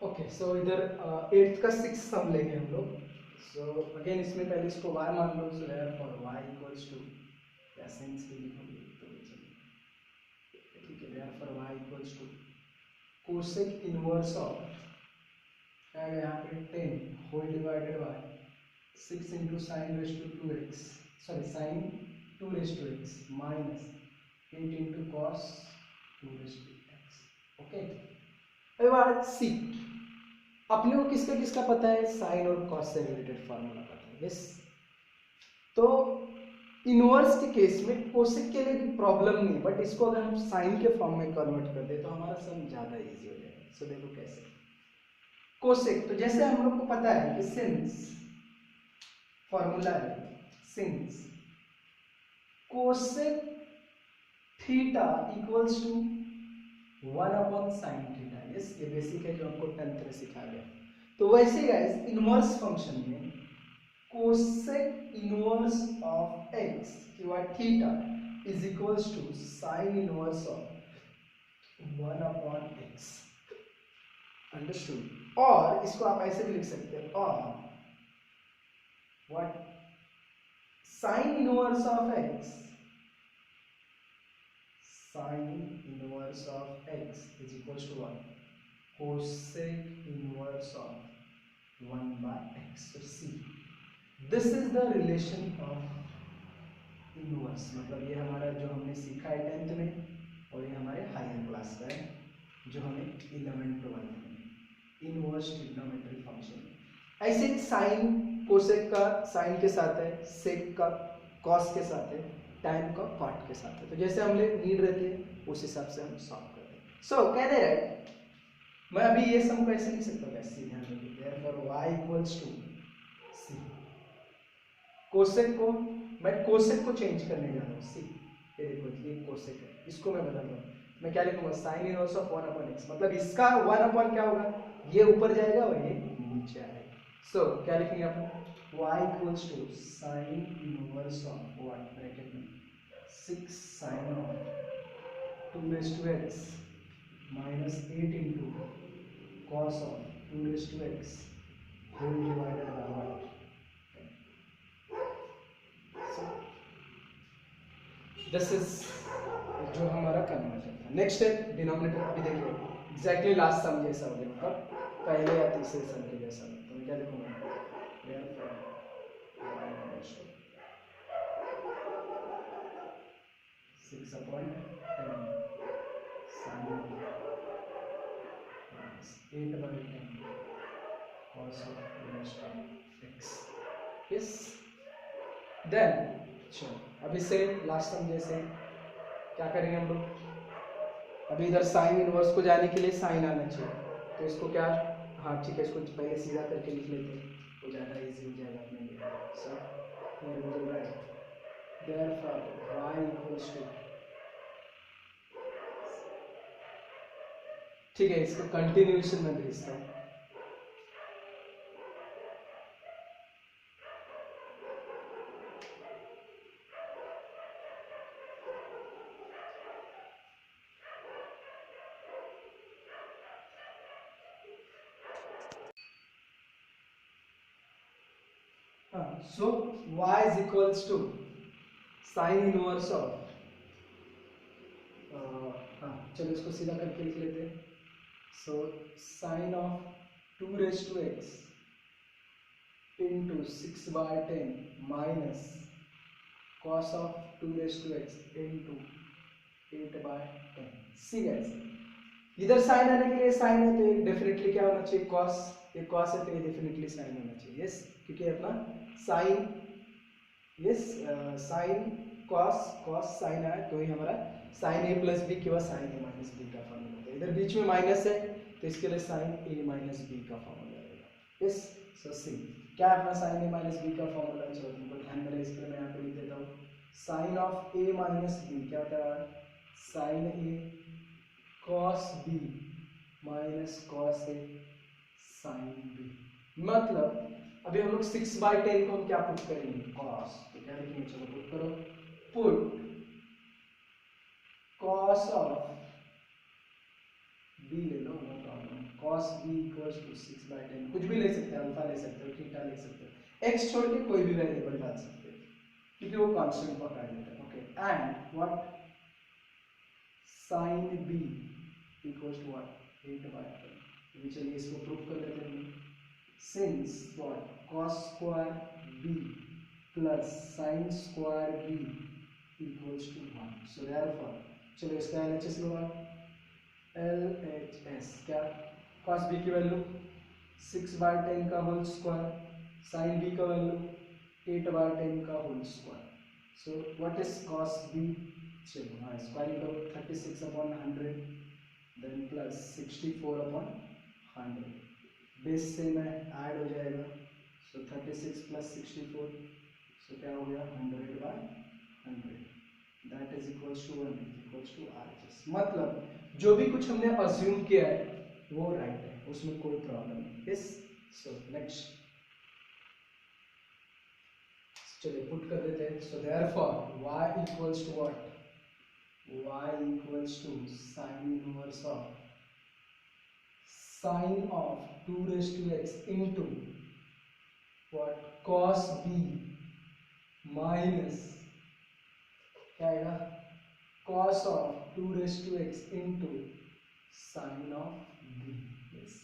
Okay, सो इधर 8th का 6 सम लेंगे हम लोग। सो अगेन इसमें पहले इसको y मान लो, so therefore y equals to, या सेंस भी लिखोगे तो भी चलेगा, ठीक है। Therefore y equals to cosec inverse of, क्या है यहाँ पे 10 whole divided by 6 into sine raise to 2x, sorry sine 2 raise to x minus 8 into cos 2 raise to x। Okay, अभी बात सी, अपने को किसका किसका पता है, साइन और कॉस से रिलेटेड फार्मूला पता है, यस। तो इनवर्स के केस में कोसेक के लिए भी प्रॉब्लम नहीं, बट इसको अगर हम साइन के फॉर्म में कन्वर्ट कर दे तो हमारा सम ज्यादा इजी हो जाएगा। सो देखो कैसे, कोसेक तो जैसे हम लोग को पता है कि सिंस फॉर्मूला है, since cosec theta equals to 1/sin theta, yes ये बेसिक है जो हमको 10th में सिखाया गया। तो वैसे गाइस इनवर्स फंक्शन में कोसेक इनवर्स ऑफ x की theta is equals to sine inverse of 1/x, understood. और इसको आप ऐसे भी लिख सकते हैं, और what sine inverse of x, sine inverse of x is equals to 1 cosec inverse of 1/x. So see, this is the relation of inverse, मतलब ये हमारा जो हमने सीखा है 10th में, और ये हमारे हायर क्लास का है जो हमें 11th 12th में, इनवर्स ट्रिग्नोमेट्री फंक्शन। ऐसे साइन कोसेक का साइन के साथ है, सेक का कॉस के साथ है, टैन का कॉट के साथ है। तो जैसे हमने नीड रहती है उस हिसाब से हम सॉल्व करते हैं। सो कह दे रहे मैं अभी ये सम को ऐसे लिख सकता हूँ, सी ध्यान रखिए, therefore y equals to c, cosec को मैं कोसेक को चेंज करने जा रहा हूँ, सी ये देखो ये कोसेक है, इसको मैं बदल रहा हूँ, मैं क्या लिखूंगा साइन इनवर्स ऑफ 1/x, मतलब इसका 1 क्या होगा, ये ऊपर जाएगा और ये नीचे आएगा। सो क्या लिखेंगे अपन, y equals to sine inverse of what, bracket में 6 sine of 2 raise to x minus 8 into cos of 2 raised to x whole divided by what. So this is जो हमारा कन्वर्जन था। नेक्स्ट स्टेप डिनोमिनेटर, अभी देखिए exactly last सम जैसा हो गया, मतलब पहले या तीसरे सम के जैसा। तो मैं क्या लिखूंगा, six upon 10 sine 8/10 cos of 2 raised to x, yes। Then चलो अभी से लास्ट सम जैसे क्या करेंगे हम लोग, अभी इधर साइन इनवर्स को जाने के लिए साइन आना चाहिए, तो इसको क्या, हाँ ठीक है, इसको पहले सीधा करके लिख लेते हैं तो ज़्यादा इजी हो जाएगा अपने लिए। So here we will write therefore y equals to, ठीक है इसको कंटिन्यूएशन में भेजता हूँ। So y is equals to sine inverse of, हाँ चलो इसको सीधा करके लिख लेते हैं। So sine of 2 raise to x into 6/10 minus cos of 2 raised to x into 8/10। See guys, इधर साइन आने के लिए साइन है तो ये डेफिनेटली क्या होना चाहिए, cos, ये cos है तो ये डेफिनेटली साइन होना चाहिए, यस क्योंकि अपना sine, yes sine cos cos sine आया तो ही हमारा साइन a प्लस बी के बाद साइन a माइनस बी का फॉर्मूला होता है। इधर बीच में माइनस है तो इसके लिए साइन a माइनस बी का फॉर्मूला रहेगा, यस। सो सी क्या है अपना साइन a माइनस बी का फॉर्मूला, चलो तुमको ध्यान में रहे इसके लिए मैं यहाँ पे लिख देता हूँ, sine of a minus b क्या होता है, sine a cos b minus cos a sine b। मतलब अभी हम लोग 6/10 को हम क्या पुट करेंगे, cos, तो क्या लिखेंगे, चलो पुट करो, पुट cos of b ले लो, no problem. cos b equals to 6/10, कुछ भी ले सकते हो, अल्फा ले सकते हो, थीटा ले सकते हो, x छोड़ के कोई भी वेरिएबल डाल सकते हो क्योंकि वो कांस्टेंट पकड़ लेता है। Okay, and what sin b equals to what 8/10। अभी चलिए इसको प्रूव कर लेते हैं। Since what cos square b plus sin square b equals to 1, so therefore चलो इसका एलएचएस लो आप। LHS क्या, cos b की वैल्यू 6/10 का होल स्क्वायर, sin b का वैल्यू 8/10 का whole square. So what is cos b, चलो हाँ स्क्वायर करो, 36/100 देन प्लस 64/100, बेस से में ऐड हो जाएगा, सो 36 प्लस 64, सो क्या हो गया 100/100, that is equals to 1 is equals to RHS। मतलब जो भी कुछ हमने अज्यूम किया है वो राइट है, उसमें कोई प्रॉब्लम नहीं। इस सो नेक्स्ट चलिए पुट कर देते हैं। So therefore y equals to what, y equals to sin inverse of sin of 2 raised to x into what cos b minus क्या आएगा cos of 2 raised to x into sin of b। Yes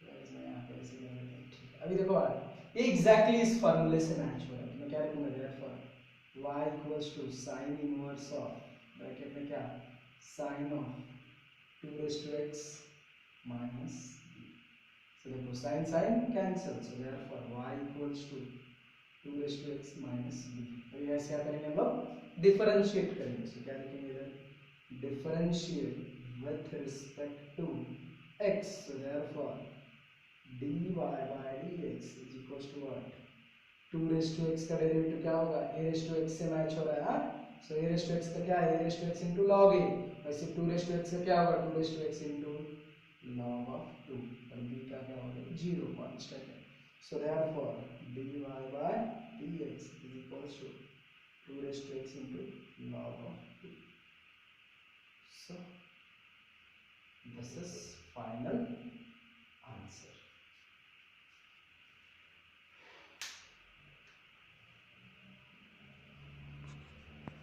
guys मैं यहाँ पे ऐसे कर देता हूँ, ठीक है। अभी देखो आगे ये एग्जैक्टली इस फार्मूले से मैच हो रहा है, तो मैं क्या लिखूंगा therefore y equals to sin inverse of bracket में क्या sin of 2 raised to x minus b। So देखो sin sin cancel, so therefore y equals to 2 raised to x minus b। अभी ऐसे क्या करेंगे हम लोग, डिफरेंशिएट करेंगे। सो क्या लिखेंगे इधर, differentiate with respect to x, so therefore dy by dx is equals to what 2 raised to x का डेरिवेटिव क्या होगा, a raised to x से मैच हो रहा है, सो a raised to x का क्या है, a raised to x into log a, वैसे 2 raised to x का क्या होगा 2 raised to x into log of 2, और b का क्या होगा 0 कांस्टेंट है। So therefore dy by dx is equals to 2 raised to x into log of 2। So this is final answer।